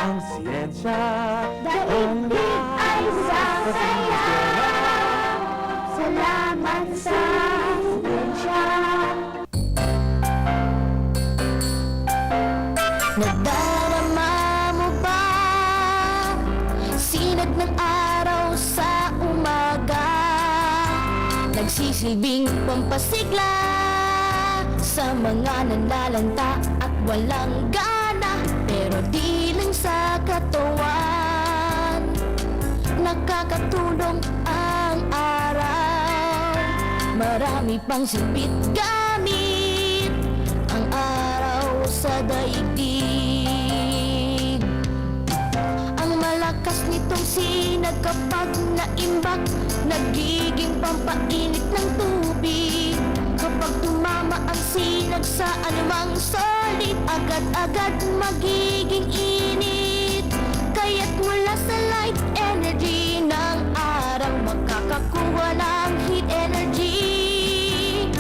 ang siyensya. Daigdig ay sasaya. Salamat sa siyensya. Nadarama mo ba sinag ng araw sa umaga? Nagsisilbing pampasigla sa mga nanlalanta at walang gana, pero di lang sa katawan. Nakakatulong ang araw, marami pang silbit gamit ang araw sa daigdig. Ang malakas nitong sinag kapag naimbak, nagiging pampainit ng tubig. Kapag tumama ang sinag sa anumang solid, agad-agad magiging init. Kaya't mula sa light energy ng araw, makakakuha ng heat energy.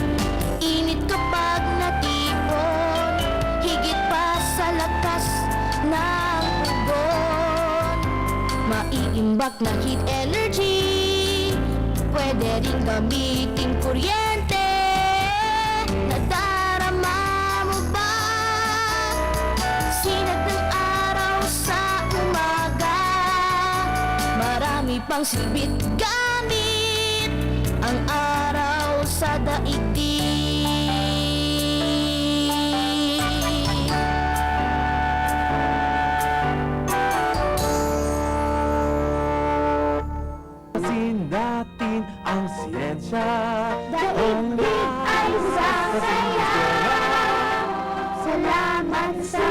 Init kapag natipon, higit pa sa lakas ng ugon. Maiimbak na heat energy, pwede rin gamitin kuryente. Nadarama mo ba sinag ng araw sa umaga? Marami pang silbit gamit ang araw sa daigdig. Pasin natin ang siyensya. Daigdig ay sasaya. Salamat sa